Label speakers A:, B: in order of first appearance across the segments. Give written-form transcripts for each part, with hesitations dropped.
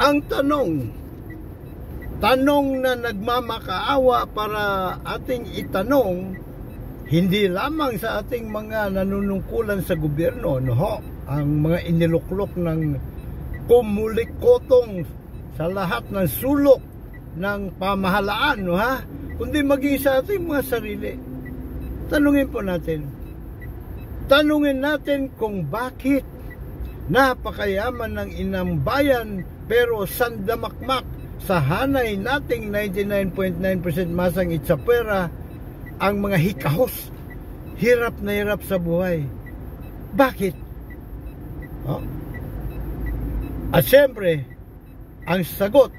A: Ang tanong na nagmamakaawa para ating itanong, hindi lamang sa ating mga nanunungkulan sa gobyerno, no? Ang mga iniluklok ng kumulikotong sa lahat ng sulok ng pamahalaan, no, ha? Kundi maging sa ating mga sarili. Tanungin po natin. Tanungin natin kung bakit napakayaman ng inang bayan pero sandamakmak sa hanay nating 99.9% masang itsapwera ang mga hikahos, hirap na hirap sa buhay. Bakit? Oh. At syempre, ang sagot,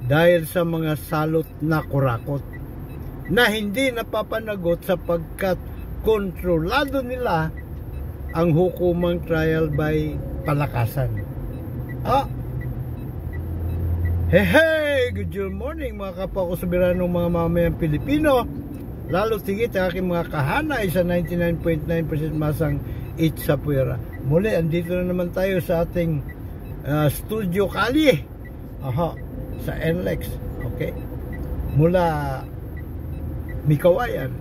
A: dahil sa mga salot na kurakot na hindi napapanagot sapagkat kontrolado nila ang hukumang trial by palakasan. Hey, good morning mga kapwa ko soberanong mga mamamayang Pilipino, lalo tigit ang aking mga kahanay sa 99.9% masang itsapwera. Muli, andito na naman tayo sa ating studio kalye sa NLEX, okay? Mula Mikawayan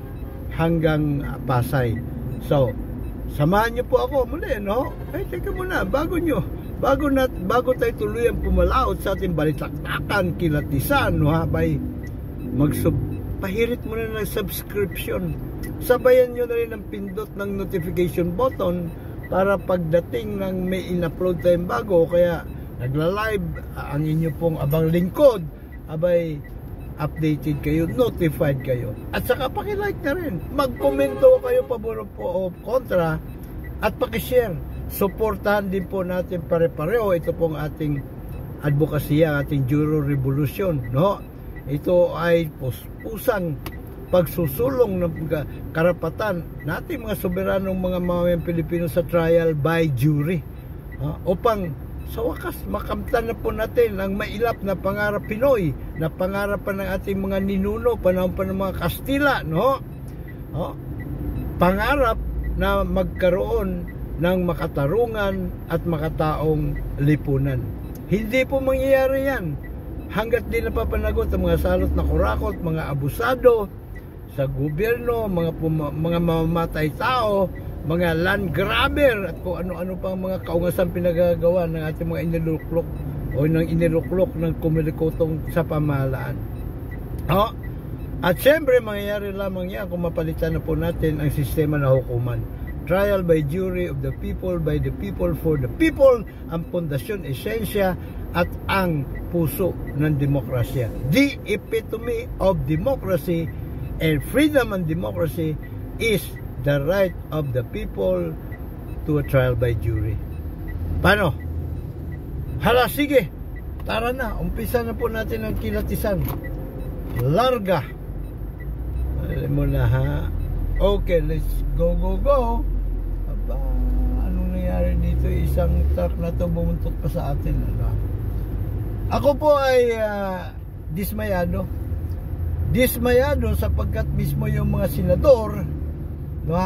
A: hanggang Pasay. So, samahan niyo po ako muli, no? Teka muna, bago tayo tuluyang pumalaot sa ating balitaktakan, kilatisan, no, ha? Pahirit mo na ng subscription. Sabayan nyo na rin ang pindot ng notification button para pagdating ng may in-upload tayong bago, kaya nagla-live ang inyo pong abang lingkod, updated kayo, notified kayo. At saka pakilike na rin, magkomento kayo pabor po o kontra, at pakishare. Suportahan din po natin pare-pareho ito pong ating advokasya, ating Juro Revolution, no? Ito ay pusang pagsusulong ng karapatan natin mga soberanong mga mamamayang Pilipino sa trial by jury, upang sa wakas makamtan na po natin ang mailap na pangarap Pinoy, na pangarap pa ng ating mga ninuno panahon pa ng mga Kastila, no? Pangarap na magkaroon ng makatarungan at makataong lipunan. Hindi po mangyayari yan hanggat di napapanagot ang mga salot na kurakot, mga abusado sa gobyerno, mga mamamatay tao, mga land grabber, at kung ano-ano pang mga kaungasan pinagagawa ng ating mga iniluklok o ng iniluklok ng kumulikotong sa pamahalaan. At syempre, mangyayari lamang yan kung mapalitan na po natin ang sistema na hukuman. Trial by jury of the people, by the people, for the people, ang pundasyon, esensya, at ang puso ng demokrasya. The epitome of democracy and freedom and democracy is the right of the people to a trial by jury. Paano? Hala, sige, tara na, umpisa na po natin ang kilatisan. Larga. Alam mo na, ha? Okay, let's go. Aba, anong nangyari dito? Isang truck na to bumuntot pa sa atin. Ako po ay dismayado sapagkat mismo yung mga senador, no,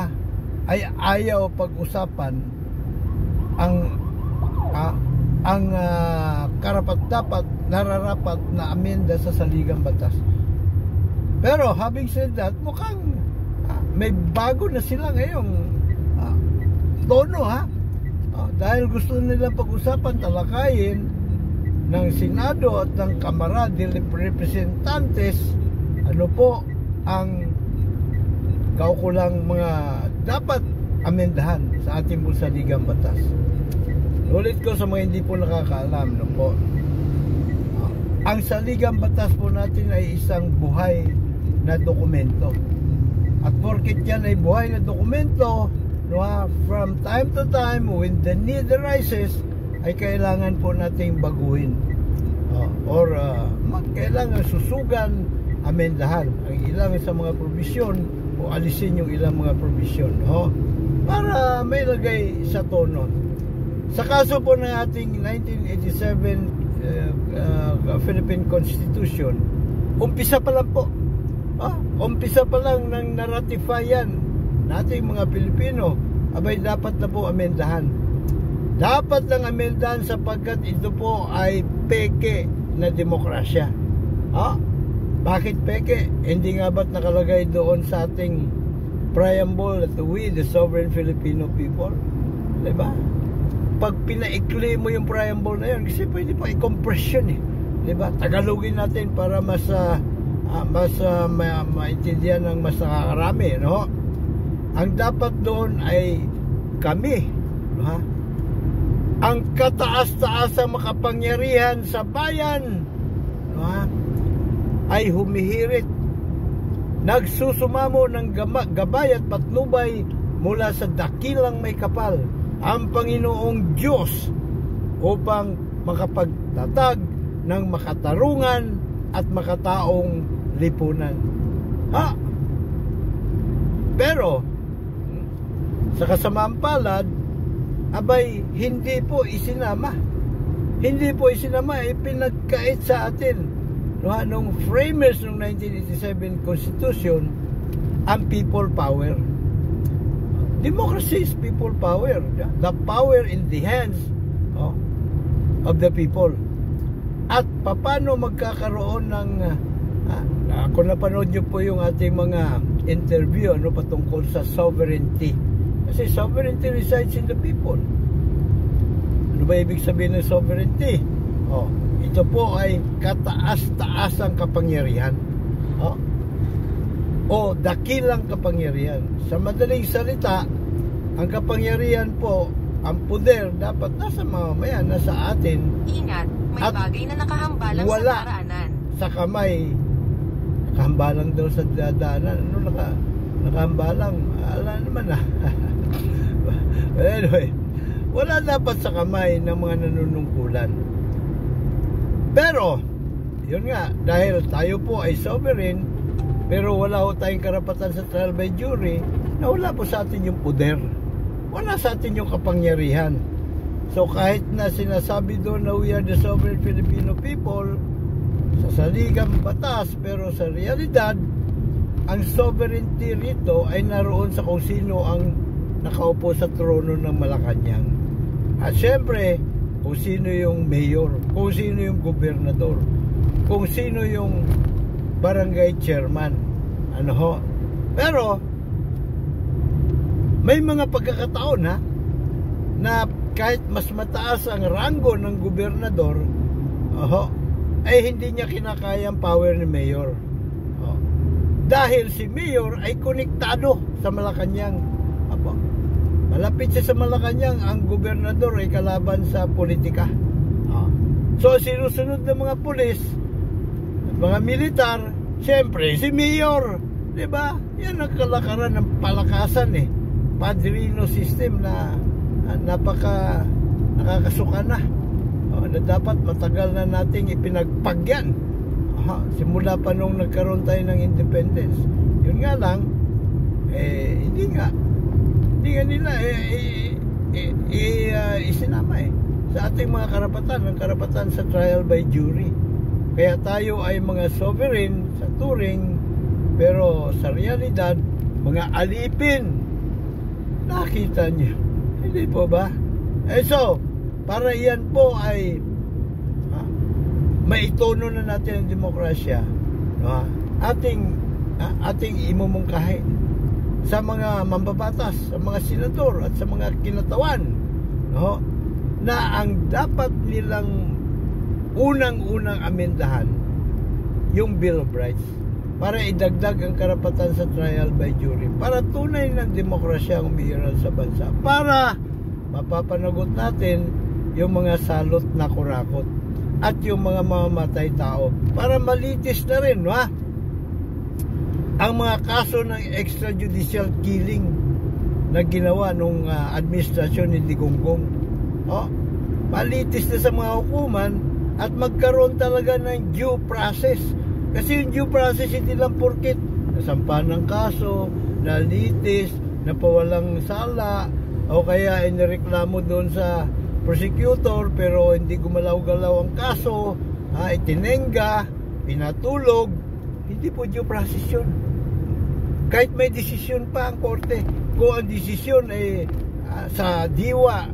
A: ay ayaw pag-usapan ang karapat-dapat, nararapat na amenda sa saligang batas. Pero having said that, mukhang may bago na sila ngayong tono, dahil gusto nila pag-usapan, talakayin ng Senado at ng Kamara de Representantes ano po ang kaukulang mga dapat amendahan sa ating saligang batas. Ulit ko sa mga hindi po nakakaalam, no po, ang saligang batas po natin ay isang buhay na dokumento. At porket yan ay buhay na dokumento, no, from time to time when the need arises, ay kailangan po nating baguhin or kailangan susugan, amendahan ang ilang sa mga provision o alisin yung ilang mga provision, para may lagay sa tono. Sa kaso po ng ating 1987 Philippine Constitution, umpisa pa lang po, umpisa pa lang nang naratify yan nating mga Pilipino, abay dapat na po amendahan. dapat lang amendahan sapagkat ito po ay peke na demokrasya. Bakit peke? Hindi nga ba't nakalagay doon sa ating preamble that we, the sovereign Filipino people? Diba? Pag pinaikli mo yung preamble na yun, kasi pwede pa i-compress yun eh. Diba? Tagalogin natin para mas maintindihan ng mas nakakarami, no? Ang dapat doon ay kami, no? Ang kataas-taasang makapangyarihan sa bayan, no? Ay humihirit, nagsusumamo ng gabay at patnubay mula sa dakilang may kapal, ang Panginoong Diyos, upang makapagtatag ng makatarungan at makataong lipunan. Pero sa kasamaang palad, abay hindi po isinama. Hindi po isinama, ipinagkait sa atin nung framers ng 1987 Constitution ang people power. Democracy is people power. The power in the hands of the people. At paano magkakaroon ng kung napanood nyo po yung ating mga interview patungkol sa sovereignty. Kasi sovereignty resides in the people. Ano ba ibig sabihin ng sovereignty? Ito po ay kataas-taasang kapangyarihan. Dakilang kapangyarihan. Sa madaling salita, ang kapangyarihan po, ang poder, dapat nasa mamamayan, nasa atin.
B: Ingat, may bagay na nakahambalang sa daraanan.
A: Sa kamay. Nakahambalang daw sa dadaanan. Nakahambalang? Ala naman Anyway, wala dapat sa kamay ng mga nanunungkulan. Pero, yun nga, dahil tayo po ay sovereign, pero wala ho tayong karapatan sa trial by jury, na wala po sa atin yung poder. Wala sa atin yung kapangyarihan. So kahit na sinasabi doon na we are the sovereign Filipino people, sa saligang batas, pero sa realidad, ang sovereignty rito ay naroon sa kung sino ang nakaupo sa trono ng Malacanang. At syempre, kung sino yung mayor, kung sino yung gobernador, kung sino yung barangay chairman. Pero may mga pagkakataon na kahit mas mataas ang ranggo ng gobernador, ay hindi niya kinakayang power ni mayor. Dahil si mayor ay konektado sa Malacanang. Malapit siya sa Malacanang, ang gobernador ay kalaban sa politika. So sinusunod ng mga pulis, mga militar, siyempre si mayor, diba? Yan ang kalakaran ng palakasan Padrino system na nakakasuka na. Na dapat matagal na nating ipinagpagyan. Simula pa nung nagkaroon tayo ng independence. Yun nga lang, hindi nga nila isinama sa ating mga karapatan, ang karapatan sa trial by jury. Kaya tayo ay mga sovereign sa turing, pero sa realidad, mga alipin. Nakita niyo, hindi po ba? So, para yan po ay maitono na natin ang demokrasya, ating imumungkahi sa mga mambabatas, sa mga senador at sa mga kinatawan, na ang dapat nilang unang-unang amendahan yung Bill of Rights para idagdag ang karapatan sa trial by jury, para tunay ng demokrasya ang umiiral sa bansa, para mapapanagot natin yung mga salot na kurakot at yung mga mamamatay tao, para malitis na rin ang mga kaso ng extrajudicial killing na ginawa nung administrasyon ni Digongong. Malitis na sa mga hukuman at magkaroon talaga ng due process. Kasi yung due process hindi lang porket nasampa ng kaso, nalitis, napawalang sala, o kaya inireklamo doon sa prosecutor pero hindi gumalaw-galaw ang kaso, itinengga, pinatulog. Hindi po due process yun. Kahit may desisyon pa ang korte, kung ang desisyon ay sa diwa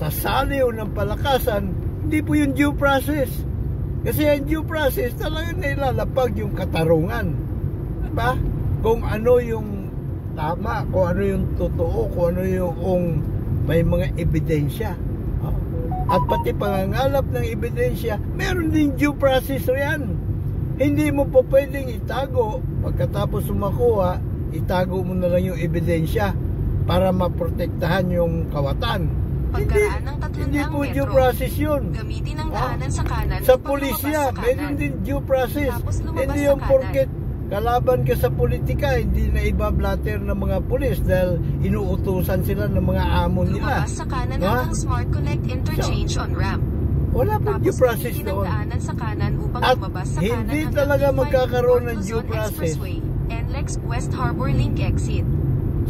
A: sa saliw ng palakasan, hindi po yung due process. Kasi yung due process talagang nailalapag yung katarungan. Diba? Kung ano yung tama, kung ano yung totoo, kung ano yung may mga ebidensya. At pati pangangalap ng ebidensya, meron din due process yan. Hindi mo po pwedeng itago. Pagkatapos makuha, itago mo na lang yung ebidensya para maprotektahan yung kawatan.
B: Pagkaraan ng 300
A: hindi po
B: metro,
A: due process yun.
B: Gamitin ang daanan sa kanan
A: Sa
B: upang
A: pulisya,
B: lumabas sa kanan.
A: meron din due process.
B: Tapos lumabas
A: Hindi
B: sa
A: yung
B: kanan.
A: porket kalaban ka sa politika, hindi na ibablatter ng mga pulis dahil inuutusan sila ng mga amo nila.
B: Lumabas sa kanan hanggang Smart Connect Interchange on ramp.
A: Wala pong due process
B: gamitin ang
A: doon.
B: daanan sa kanan upang
A: At
B: lumabas sa kanan
A: hindi
B: hanggang
A: talaga
B: P5
A: magkakaroon ng
B: North
A: due
B: Luzon
A: process.
B: Expressway, NLEX West Harbor Link Exit.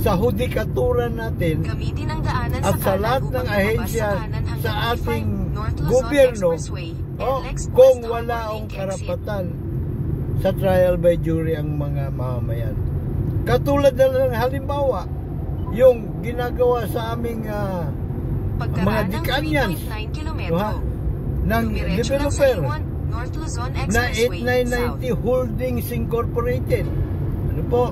A: Sa hudikatura natin
B: Gamitin ang daanan
A: at
B: sa
A: sa
B: kanan
A: lahat
B: upang
A: ng
B: lumabas
A: ahensya
B: sa kanan hanggang
A: sa ating
B: P5 North Luzon
A: gobyerno,
B: Expressway, NLEX
A: kung
B: West
A: wala
B: Harbor
A: ang
B: Link Exit.
A: karapatan sa trial by jury ang mga mamamayan. Katulad na lang halimbawa, yung ginagawa sa aming mga
B: Pagkaraan ng
A: Dikanyans
B: 3.9 kilometro.
A: ng
B: Dumiretso lang sa
A: developer
B: Iwan, North Luzon
A: na
B: Expressway, South.
A: 8990 Holdings Incorporated. Ano po?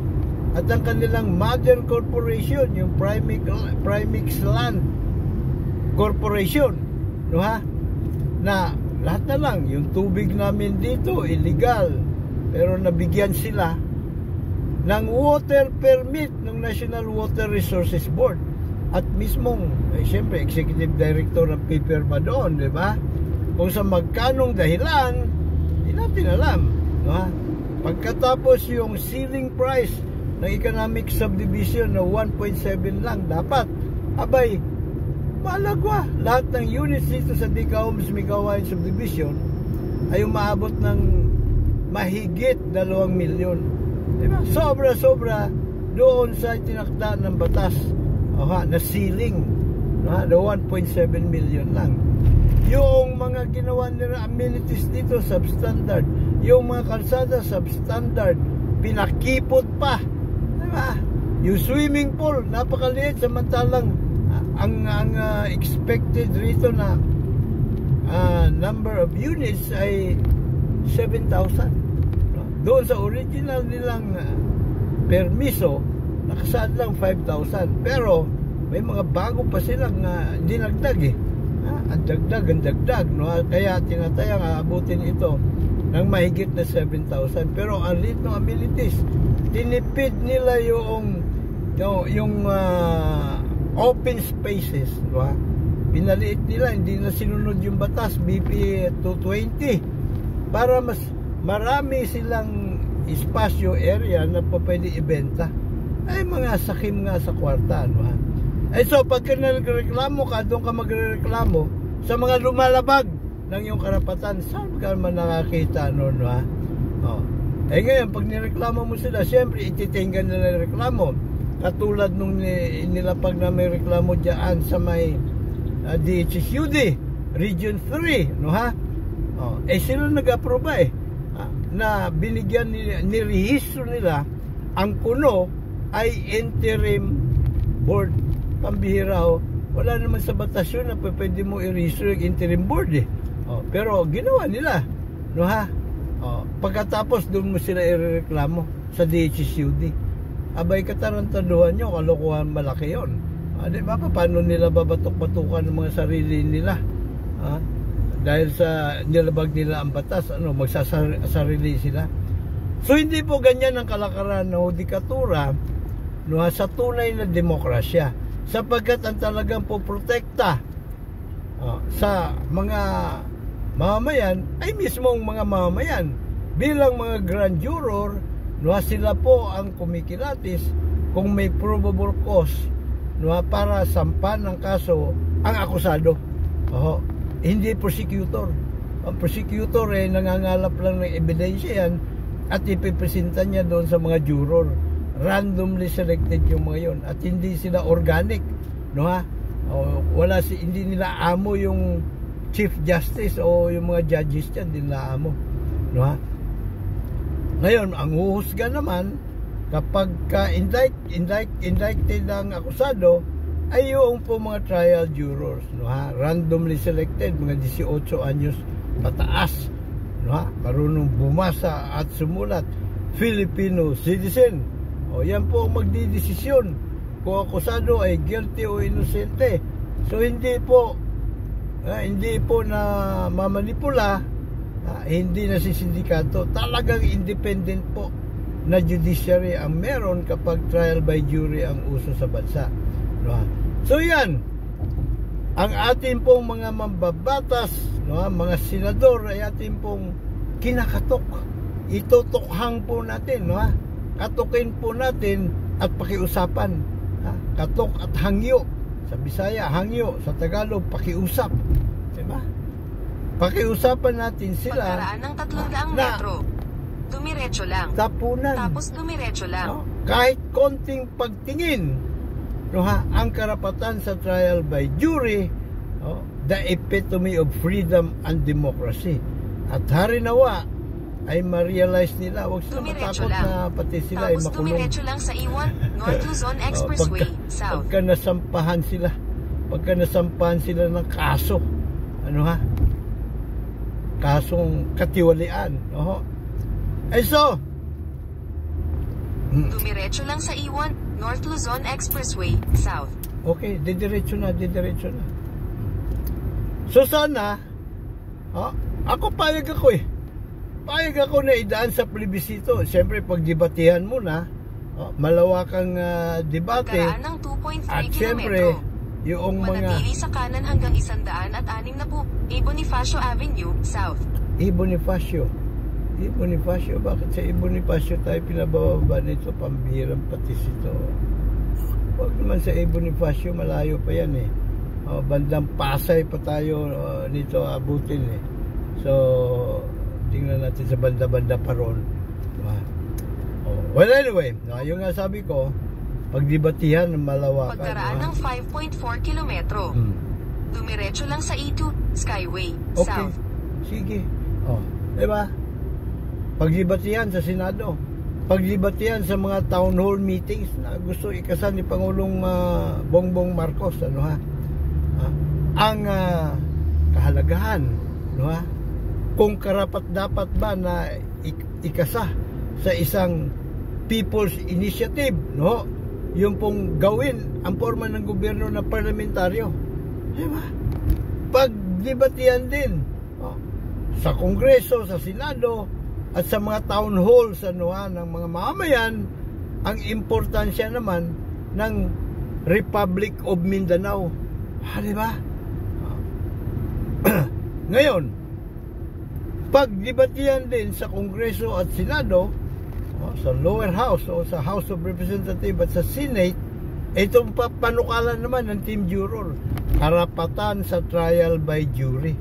A: At ang kanilang mother corporation, yung Primix Land Corporation, no ha? Na lahat na lang, yung tubig namin dito illegal, pero nabigyan sila ng water permit ng National Water Resources Board. At mismong, siyempre, executive director ng PIPERMA doon, di ba? Kung sa magkanong dahilan, hindi natin alam, no ha? Pagkatapos yung ceiling price ng economic subdivision na 1.7 lang dapat, abay malagwa, lahat ng units dito sa Dika-Homes Migawayan subdivision ay umaabot ng mahigit 2 milyon, diba? Sobra doon sa tinakda ng batas na ceiling, na 1.7 million lang. Yung mga ginawa nila amenities dito substandard, yung mga kalsada substandard, pinakipot pa. Diba? Yung swimming pool, napakaliit, samantalang ang expected rito na number of units ay 7,000. Doon sa original nilang permiso, nakasaad lang 5,000. Pero may mga bago pa silang dinagdag eh. Ang dagdag, no? Kaya tinatayang aabutin ito ng mahigit na 7,000. Pero ang liit ng amenities, tinipid nila yung open spaces, no? Pinaliit nila, hindi na sinunod yung batas BP 220 para mas marami silang espasyo area na pwede ibenta. Ay mga sakim nga sa kwarta, no? Ay so pagka nagreklamo ka, doon ka magreklamo sa mga lumalabag ng iyong karapatan. Saan ka man nakakita noon, no? Eh ngayon, pag nireklamo mo sila, siyempre ititinggan nila yung reklamo. Katulad nung nilapag na may reklamo dyan sa may DHSUD, Region 3, no ha? Eh sila nag-aproba na binigyan nirehistro nila ang kuno ay interim board. Pambihira wala naman sa batas yun na pwede mo i-rehistro yung interim board eh. Pero ginawa nila, no ha? Pagkatapos doon mo sila irereklamo sa DHSUD. Abay katarantaduhan nyo, kalokohan malaki yun. Di ba? Paano nila babatok-batukan ng mga sarili nila? Dahil sa nilabag nila ang batas, magsasarili sila. So hindi po ganyan ang kalakaran ng hudikatura, no, sa tunay na demokrasya, sapagkat ang talagang poprotekta sa mga mamamayan ay mismong mga mamamayan. Bilang mga grand juror, no, sila po ang kumikilatis kung may probable cause, no, para sampan ng kaso ang akusado. Hindi prosecutor. Ang prosecutor ay nangangalap lang ng ebidensya yan at ipipresenta niya doon sa mga juror. Randomly selected yung mga yon at hindi sila organic, no ha? Hindi nila amo yung Chief Justice o yung mga judges dyan, hindi nila amo, no ha? Ngayon, ang huhusga naman kapag indicted ang akusado, ay yung po mga trial jurors, no, ha? Randomly selected, mga 18 anyos pataas, no, ha? Marunong bumasa at sumulat, Filipino citizen. O yan po ang magdidesisyon kung akusado ay guilty o inosente. So hindi po na mamanipula, hindi na si sindikato. Talagang independent po na judiciary ang meron kapag trial by jury ang uso sa bansa, no? So yan ang atin pong mga mambabatas, no, mga senador ay atin pong kinakatok. Itutukhang po natin, no, katukin po natin at pakiusapan, katok at hangyo. Sa Bisaya hangyo, sa Tagalog pakiusap, diba? Pakiusapan natin sila.
B: Pagkaraan ng 300 metro, dumiretso lang.
A: Tapunan.
B: Tapos dumiretso lang.
A: No? Kahit konting pagtingin, no, ha, ang karapatan sa trial by jury, no, the epitome of freedom and democracy. At harinawa ay ma-realize nila, huwag sila matakot na pati sila ay
B: tapos
A: makulong.
B: Dumiretso lang sa Iwan, North Luzon Expressway, South.
A: Pagka nasampahan sila ng kaso, ano ha? Kasong katiwalian, no? Ay so,
B: dumiretso lang sa Iwan, North Luzon Expressway, South.
A: Okay, didiretso na. So sana, ako payag ako na idaan sa plebisito. Siyempre, pagdebatihan mo na, malawakang debate.
B: Pagkaraan ng 2.3
A: at
B: kilometro.
A: siyempre, yung
B: manatili sa kanan hanggang 106 A Bonifacio Avenue, South.
A: Bonifacio, bakit sa Bonifacio tayo pinabababa nito? Pambihirang patis ito. Huwag naman sa Bonifacio, malayo pa yan eh. Bandang Pasay pa tayo nito abutin eh. So, tingnan natin sa banda-banda pa ron. Well anyway, yung nga sabi ko, pagdebatihan ng malawakan.
B: Pagkaraan ng 5.4 kilometro. Dumiretso lang sa E2 Skyway,
A: okay.
B: South.
A: Sige. Diba? Pagdebatihan sa Senado. Pagdebatihan sa mga town hall meetings na gusto ikasal ni Pangulong Bongbong Marcos, ano ha? Ang kahalagahan, no ha? Kung karapat dapat ba na ikasa sa isang people's initiative, no? Yung pong gawin ang forma ng gobyerno na parlamentaryo. Diba? Pagdebatihan din sa Kongreso, sa Senado, at sa mga town halls ng mga mamamayan, ang importansya naman ng Republic of Mindanao. Diba? Ngayon, pagdebatihan din sa Kongreso at Senado, sa lower house o sa House of Representatives at sa Senate, itong panukalan naman ng team juror, karapatan sa trial by jury,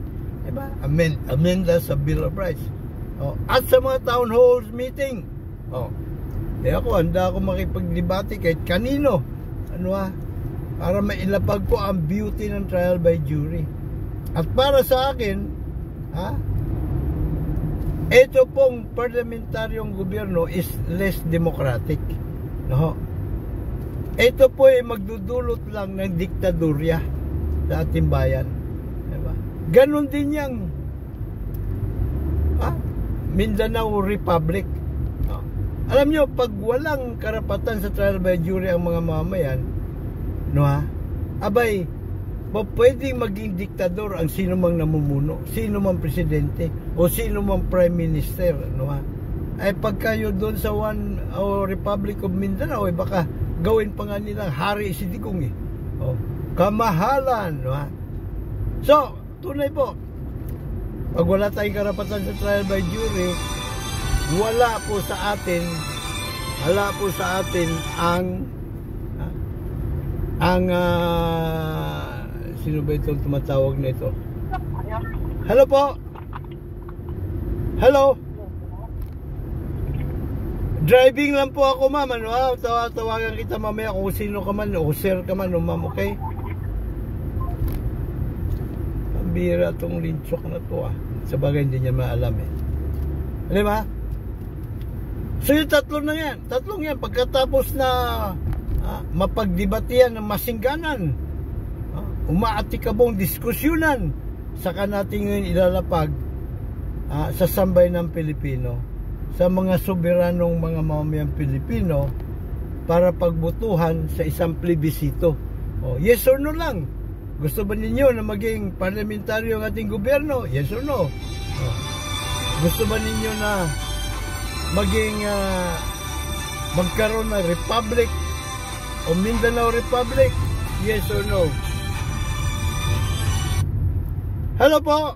A: diba? Amenda sa Bill of Rights, at sa mga town halls meeting, ako handa ako makipagdebate kahit kanino, para mailapag ko ang beauty ng trial by jury. At para sa akin, ito pong parlamentaryong gobyerno is less democratic, no? Ito po ay magdudulot lang ng diktadurya sa ating bayan, diba? Ganon din yang Mindanao Republic, no? Alam nyo, pag walang karapatan sa trial by jury ang mga mamamayan, no, abay, pwedeng maging diktador ang sino mang namumuno, sino mang presidente o sino mang prime minister, no? Ay pagka yun doon sa Republic of Mindanao, baka gawin pa nga nilang hari si Digong eh. Kamahalan, no? So, tunay po, pag wala tayong karapatan sa trial by jury, wala po sa atin ang sino ba itong tumatawag na ito? Hello po? Hello? Driving lang po ako, ma'am. Tawagan kita mamaya kung sino ka man o sir ka man, ma'am, okay? Pambira tong linchok na to, Sa bagay hindi niya maalam eh. Alam ba? So yung tatlong yan, pagkatapos na mapagdebatihan ng masingganan, umaatikabong diskusyonan, saka natin ngayon ilalapag sa sambayanang Pilipino, sa mga soberanong mga mamamayang Pilipino, para pagbutuhan sa isang plebisito. Yes or no lang. Gusto ba ninyo na maging parlamentaryo ang ating gobyerno? Yes or no? Gusto ba ninyo na maging magkaroon ng republic o Mindanao Republic? Yes or no? Hello po.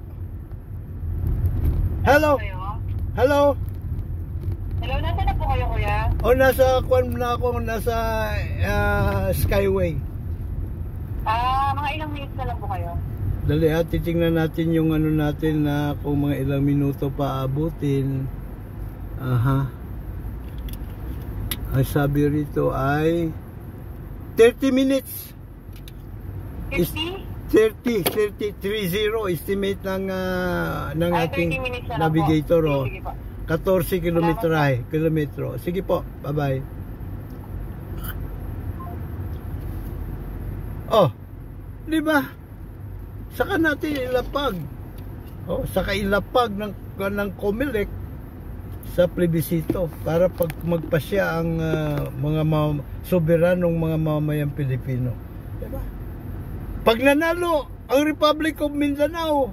A: Hello. Hello.
C: Hello, nasa na po kayo, kuya?
A: Nasa kwan na ako, nasa Skyway.
C: Mga ilang minutes na lang po kayo?
A: Dali titingnan natin yung ano natin na kung mga ilang minuto pa abutin. Ang sabi rito ay 30 minutes.
C: 50?
A: 30 estimate ng ating navigator.
C: Sige po.
A: 14 kilometro. Sige po, bye-bye. Di ba? Saka natin ilapag. Saka ilapag ng COMELEC sa plebisito para pag magpasya ang mga soberanong mga mamamayang Pilipino. Di ba? Pag nanalo ang Republic of Mindanao,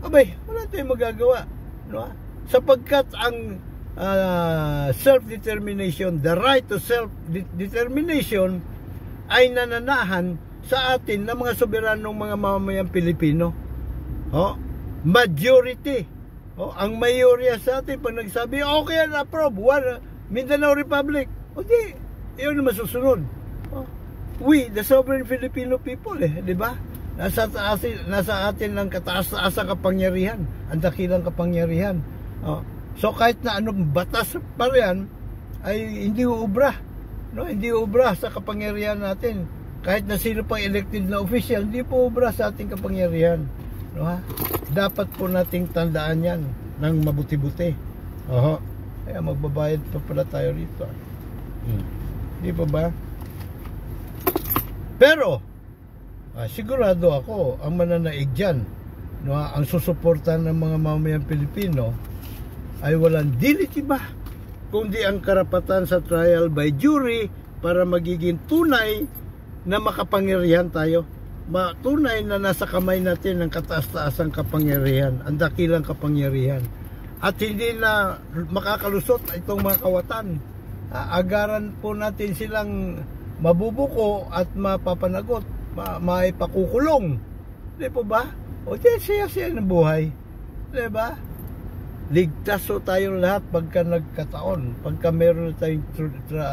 A: abay, wala tayong magagawa. No? Sapagkat ang self-determination, the right to self-determination ay nananahan sa atin ng mga soberanong mga mamamayang Pilipino. Majority. Ang mayorya sa atin pag nagsabi, okay, approve, Mindanao Republic. Di, yun na masusunod. We, the sovereign Filipino people, di ba? Nasa atin ang kataas-taasang kapangyarihan, ang dakilang kapangyarihan. So kahit na anong batas pa riyan ay hindi uubra, no? Hindi uubra sa kapangyarihan natin. Kahit na sino pang elected na official, hindi po uubra sa ating kapangyarihan, no? Dapat po nating tandaan 'yan ng mabuti-buti. Kaya magbabayad pa pala tayo rito. Di pa ba? Pero sigurado ako ang mananaig dyan, no, ang susuportahan ng mga mamamayang Pilipino ay walang dilitiba kundi ang karapatan sa trial by jury para magiging tunay na makapangyarihan tayo, tunay na nasa kamay natin ang kataas-taasang kapangyarihan, ang dakilang kapangyarihan, at hindi na makakalusot itong mga kawatan. Agaran po natin silang mabubuko at mapapanagot, maipakukulong. Di po ba? Siya ng buhay. Di ba? Ligtas so tayong lahat pagka nagkataon, pagka meron na tayong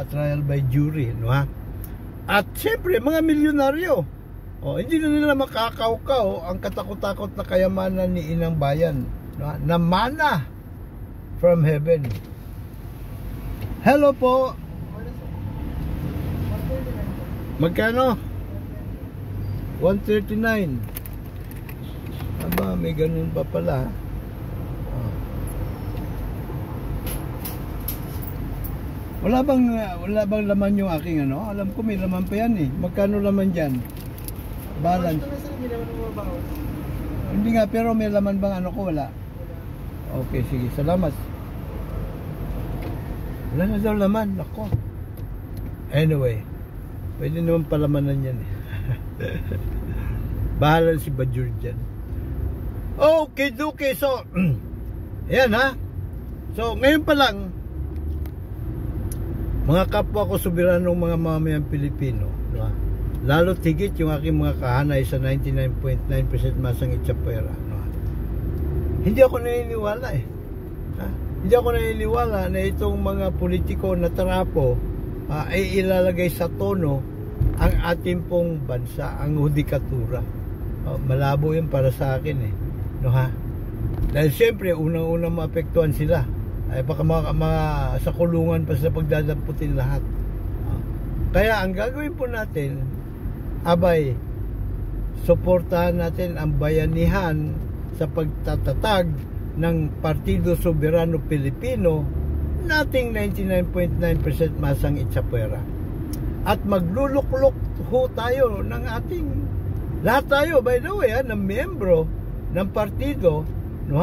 A: trial by jury, no ha? At siyempre, mga milyonaryo, hindi na nila makakaukaw ang katakot-takot na kayamanan ni Inang Bayan, no ha? Na mana from heaven. Hello po. Magkano? 139. Aba, may ganun pa pala. Wala bang laman yung aking ano? Alam ko may laman pa yan eh. Magkano laman dyan? Balance. Hindi nga, pero may laman bang ano ko? Wala. Okay, sige. Salamat. Wala na daw laman. Ako. Anyway, pwede naman palamanan yan eh. Bahala si Bajur dyan. Okay. So, ayan ha. So, ngayon pa lang, mga kapwa ko soberanong mga mamamayang Pilipino, no? Lalo tigit yung aking mga kahanay sa 99.9% masang itsapwera, no? Hindi ako naniniwala eh. Hindi ako naniniwala na itong mga politiko na tarapo ay ilalagay sa tono ang ating pong bansa, ang hudikatura. Malabo yun para sa akin eh, no ha? Dahil siyempre unang-unang maapektuhan sila ay baka sa kulungan pa sa pagdadamputin lahat. Kaya ang gagawin po natin, abay, suportahan natin ang bayanihan sa pagtatatag ng Partido Soberano Pilipino nating 99.9% masang itsapwera. at magluluklok ho tayo ng ating, lahat tayo, by the way, na miyembro ng partido, no,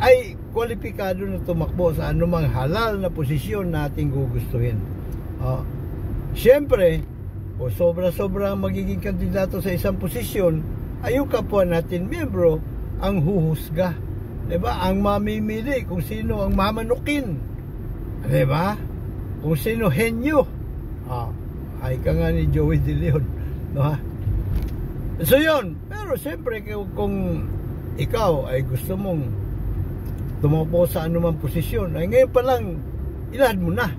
A: ay kwalipikado na tumakbo sa anumang halal na posisyon na ating gugustuhin. Siyempre, o sobra-sobra ang magiging kandidato sa isang posisyon, ay yung kapwa natin miyembro ang huhusga. Diba? Ang mamimili kung sino ang mamanukin. Diba? Kung sino henyo. Ay ka nga ni Joey De Leon. No, ha? So yun. Pero siyempre kung ikaw ay gusto mong tumakbo sa anumang posisyon, ay ngayon pa lang ilad mo na.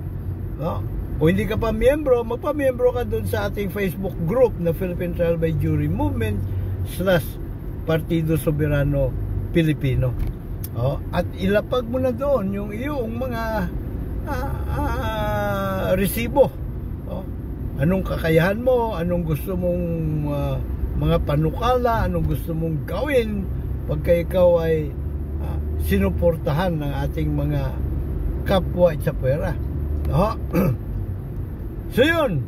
A: No? Kung hindi ka pa miyembro, magpa-miyembro ka dun sa ating Facebook group na Philippine Trial by Jury Movement / Partido Soberano Pilipino. At ilapag mo na doon yung iyong mga resibo. Anong kakayahan mo, anong gusto mong mga panukala, anong gusto mong gawin pagka ikaw ay sinuportahan ng ating mga kapwa at sapwera. So yun,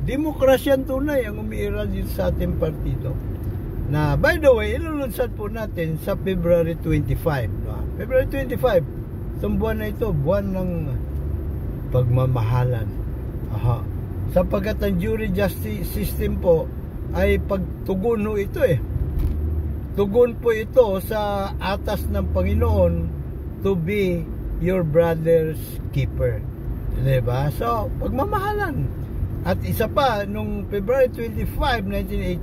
A: demokrasyan tunay ang umiiral dito sa ating partido. Na by the way, ilulunsad po natin sa February 25. February 25, itong buwan na ito, buwan ng pagmamahalan. Sapagkat ang jury justice system po ay pagtugon ho ito Tugon po ito sa atas ng Panginoon to be your brother's keeper. Diba? So, pagmamahalan. At isa pa, nung February 25,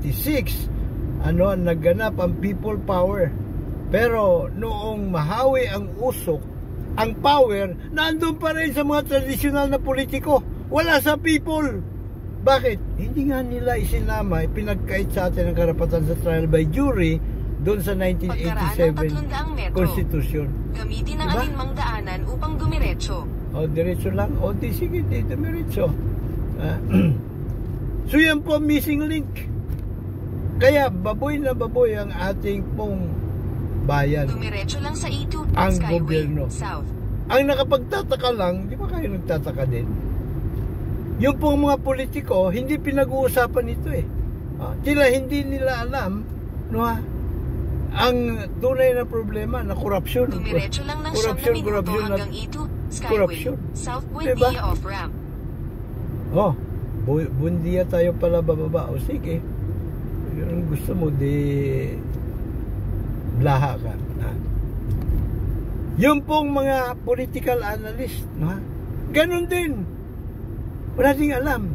A: 1986, nagganap ang people power. Pero noong mahawi ang usok, ang power, nandun pa rin sa mga tradisyonal na politiko. Wala sa people. Bakit? Hindi nga nila isinama, pinagkait sa atin ang karapatan sa trial by jury doon sa 1987 Constitution.
B: Gamitin ang alinmang daanan upang dumiretso.
A: Diretso lang. Sige, dumiretso. So yan po missing link. Kaya baboy na baboy ang ating pong bayan.
B: Dumiretso lang sa E2
A: ang
B: Skyway
A: gobyerno.
B: South.
A: Ang nakapagtataka lang, di ba kayo nagtataka din? Yung pong mga politiko, hindi pinag-uusapan ito Tila hindi nila alam, ang tunay na problema na korupsyon.
B: Dumiretso lang ng 7 minuto hanggang E2 Skyway South Buendia off-ramp.
A: Buendia tayo pala bababa. Sige. Yung gusto mo, blaha ka. Yung pong mga political analyst, ganun din. Wala ding alam.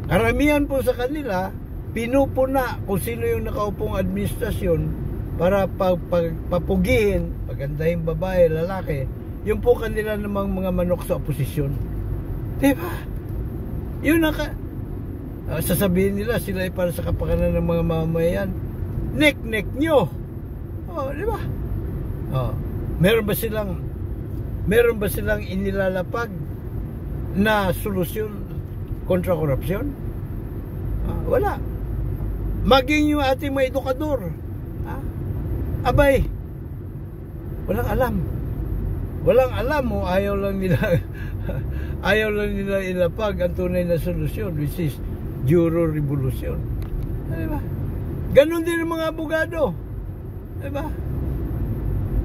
A: Karamihan po sa kanila, pinupuna kung sino yung nakaupong administrasyon para papugihin, pagandahin babae, lalaki, yung po kanila namang mga manok sa oposisyon. Diba? Yun sasabihin nila sila ay para sa kapakanan ng mga mamamayan. Nek-nek nyo. Diba? Meron ba silang inilalapag na solusyon kontra korupsyon? Wala. Maging yung ating mga edukador, abay, walang alam mo, ayaw lang nila ilapag ang tunay na solusyon, which is Juro Revolution. Diba? Ganon din ang mga abogado. Diba?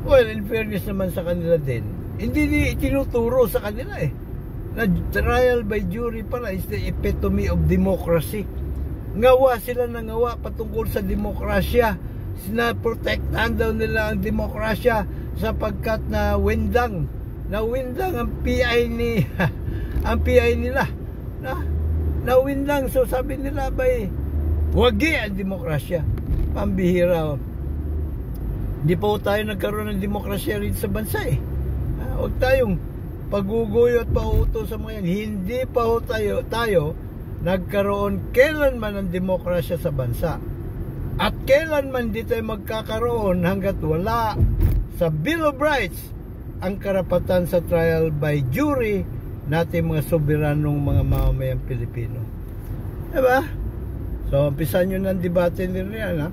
A: Well, in fairness naman sa kanila din, hindi itinuturo sa kanila na trial by jury pala is the epitome of democracy. Ngawa sila na ngawa patungkol sa demokrasya. Sinaprotektahan daw nila ang demokrasya sapagkat nawindang ang PI nila. Nawindang. So sabi nila, wagi ang demokrasya. Pambihira. Hindi pa tayo nagkaroon ng demokrasya rin sa bansa Huwag tayong paguguyo at pauto sa mga yan. Hindi pa tayo nagkaroon kailanman ng demokrasya sa bansa. At kailanman di tayo magkakaroon hanggat wala sa Bill of Rights ang karapatan sa trial by jury natin mga soberanong mga mamamayang Pilipino. Diba? So, umpisan nyo ng debate nila yan,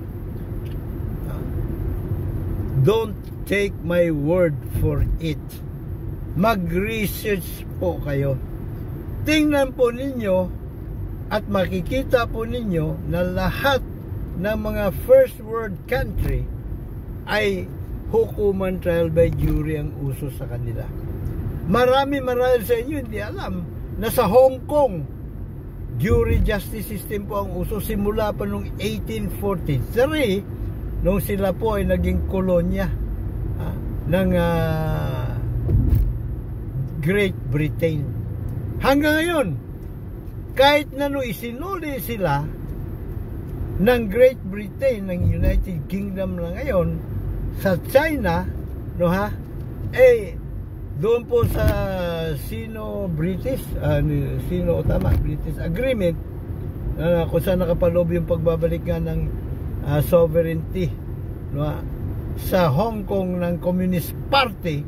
A: Don't take my word for it. Mag-research po kayo. Tingnan po ninyo At makikita po ninyo na lahat ng mga first world country ay hukuman trial by jury ang uso sa kanila. Marami sa inyo hindi alam na sa Hong Kong, jury justice system po ang uso simula pa noong 1843 nung sila po ay naging kolonya ng Great Britain. Hanggang ngayon, kahit na nung isinuli sila ng Great Britain, ng United Kingdom na ngayon sa China, eh doon po sa Sino-British British Agreement, kung saan nakapaloob yung pagbabalik nga ng sovereignty sa Hong Kong ng Communist Party,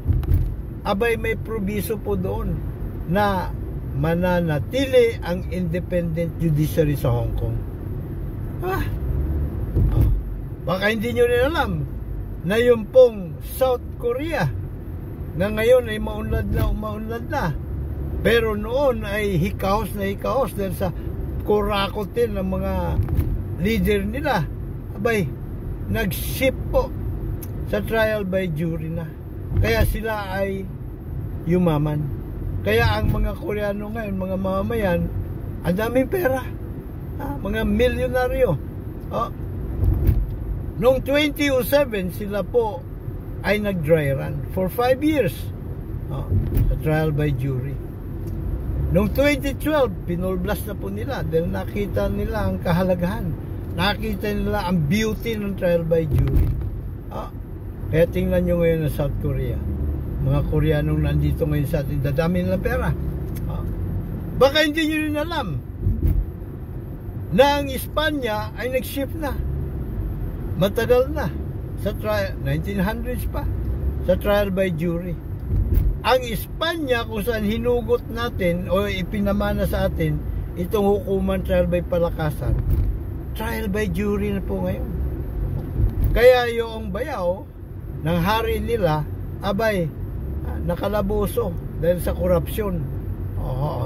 A: abay may probiso po doon na mananatili ang independent judiciary sa Hong Kong. Baka hindi nyo rin alam na yung pong South Korea na ngayon ay maunlad na, pero noon ay hikahos dahil sa kurakotin ng mga leader nila, abay nag-ship po sa trial by jury na, kaya sila ay yumaman. Kaya ang mga Koreano ngayon, mga mamamayan, ang daming pera, mga milyonaryo. Noong 2007 sila po ay nag-dry run for 5 years sa trial by jury. Noong 2012 pinulblas na po nila dahil nakita nila ang kahalagahan, nakita nila ang beauty ng trial by jury. Kaya tingnan nyo ngayon ng South Korea, mga Koreanong nandito ngayon sa atin, dadami nilang pera. Baka hindi nyo rin alam na ang Espanya ay nag-shift na, matagal na, sa trial, 1900s pa, sa trial by jury. Ang Espanya, kung saan hinugot natin o ipinamana sa atin itong hukuman trial by palakasan, trial by jury na po ngayon. Kaya yung bayaw ng hari nila, abay nakalabuso dahil sa korupsyon.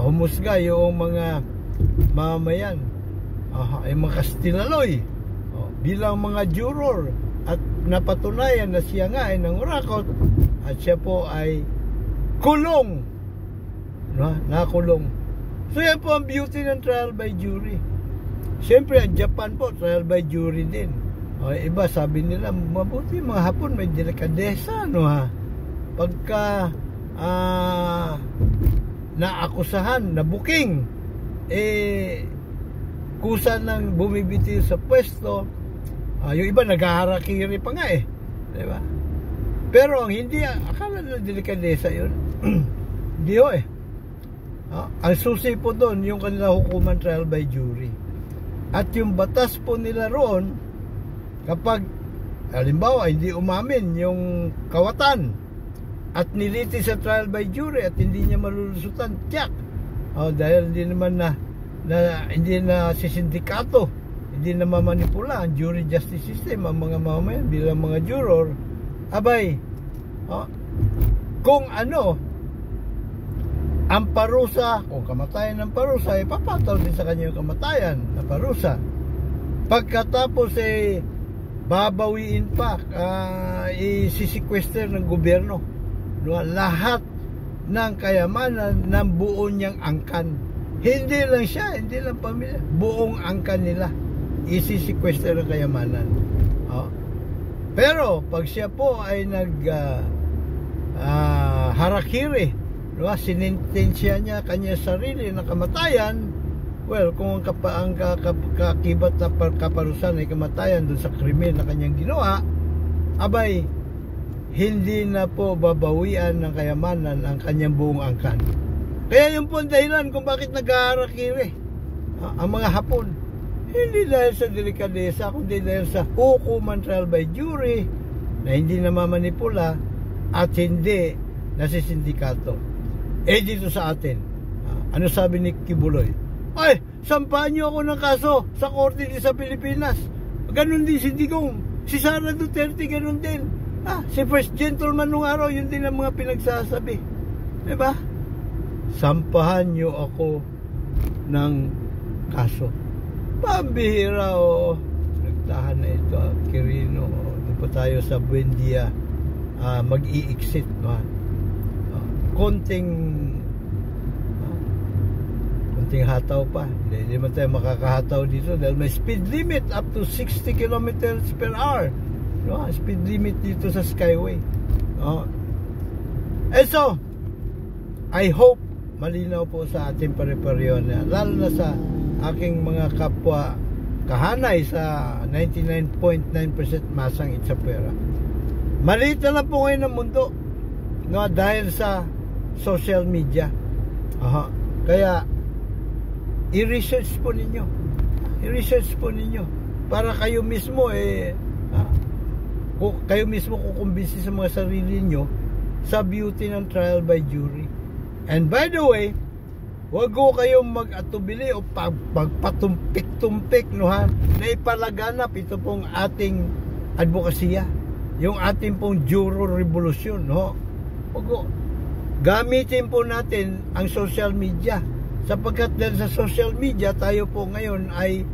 A: Humusga yung mga mamayan, ay mga Kastilaloy bilang mga juror, at napatunayan na siya nga ay nangurakot at siya po ay kulong, nakulong. So yan po ang beauty ng trial by jury. Siyempre ang Japan po trial by jury din. Iba sabi nila mabuti mga Hapon may delikadesa pagka naakusahan, nabuking, kusa nang bumibitiw sa pwesto. Yung iba naghaharakiri pa nga diba? Pero ang hindi, akala nila delikadesa yun. Hindi ang susi po doon yung kanila hukuman trial by jury. At yung batas po nila roon, kapag halimbawa hindi umamin yung kawatan at niliti sa trial by jury at hindi niya malulusutan, tiyak, dahil hindi naman hindi na si sindikato, hindi na mamanipula ang jury justice system ang mga mamamayan bilang mga juror, abay kung ano ang parusa, kung kamatayan ng parusa, ipapataw din sa kanya yung kamatayan na parusa. Pagkatapos babawiin pa, isisequester ng gobyerno lahat ng kayamanan ng buo niyang angkan. Hindi lang siya, hindi lang pamilya, buong angkan nila isisequester ng kayamanan. Pero pag siya po ay harakiri, sinintensya niya kanya sarili na kamatayan, well, kung ang kakibat na kaparusahan ay kamatayan dun sa krimen na kanyang ginawa, abay hindi na po babawian ng kayamanan ang kanyang buong angkan. Kaya yung po ang dahilan kung bakit naghaharakiri ang mga Hapon, hindi dahil sa delikadesa, kundi dahil sa hukuman trial by jury na hindi namamanipula at hindi nasisindikato. Dito sa atin, ano sabi ni Kibuloy? Ay, sampahan niyo ako ng kaso sa korte din sa Pilipinas. Ganon din si Digong, si Sara Duterte, ganon din. Si first gentleman nung araw, yun din ang mga pinagsasabi. Diba? Sampahan niyo ako ng kaso. Pambihira, nagtahan na ito, Quirino. Doon po tayo sa Buendia, mag-i-exit, konting hataw pa. Hindi man tayo makakahataw dito dahil may speed limit up to 60 kilometers per hour. Speed limit dito sa Skyway. So, I hope malinaw po sa ating pare-pareho na, lalo na sa aking mga kapwa kahanay sa 99.9% masang itsapwera. Maliit na lang po ngayon ng mundo, dahil sa social media. Kaya i-research po ninyo para kayo mismo kukumbinsi sa mga sarili nyo sa beauty ng trial by jury. And by the way, wag ko kayong mag-atubili o pagpatumpik-tumpik na ipalaganap ito pong ating advokasya, yung ating pong juror revolution. Wag ko. Gamitin po natin ang social media, sapagkat dahil sa social media tayo po ngayon ay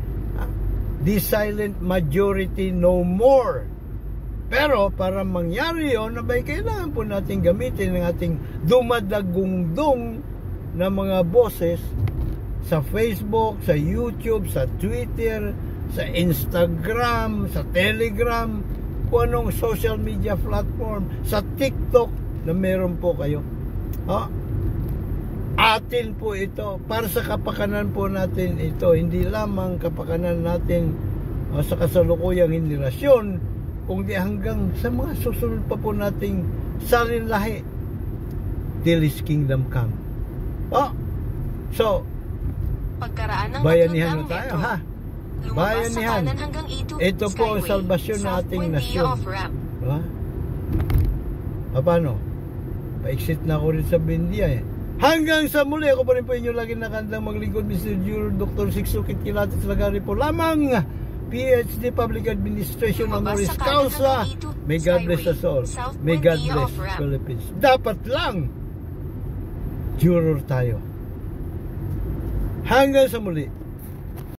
A: the silent majority no more. Pero para mangyari yun, kailangan po natin gamitin ang ating dumadagungdong na mga boses sa Facebook, sa YouTube, sa Twitter, sa Instagram, sa Telegram, kung anong social media platform, sa TikTok na meron po kayo. Atin po ito, para sa kapakanan po natin ito, hindi lamang kapakanan natin sa kasalukuyang henerasyon, kundi hanggang sa mga susunod pa po nating salinlahi till His kingdom come. So
B: pagkaraan ng
A: bayanihan na tayo,
B: lumabas sa
A: bayanihan.
B: kanan hanggang E2
A: Ito po ang
B: Skyway,
A: salbasyon ng
B: South
A: ating
B: Buendia
A: nasyon.
B: off-ramp.
A: Paano? Pa-exit na ako rin sa Buendia Hanggang sa muli, ako pa rin po inyo lagi nakandang maglingkod, Mr. Juror Dr. Siksukit Kilatis Lagari po lamang, PhD Public Administration honoris causa. May God bless us all. May God bless Philippines. Dapat lang juror tayo. Hanggang sa muli.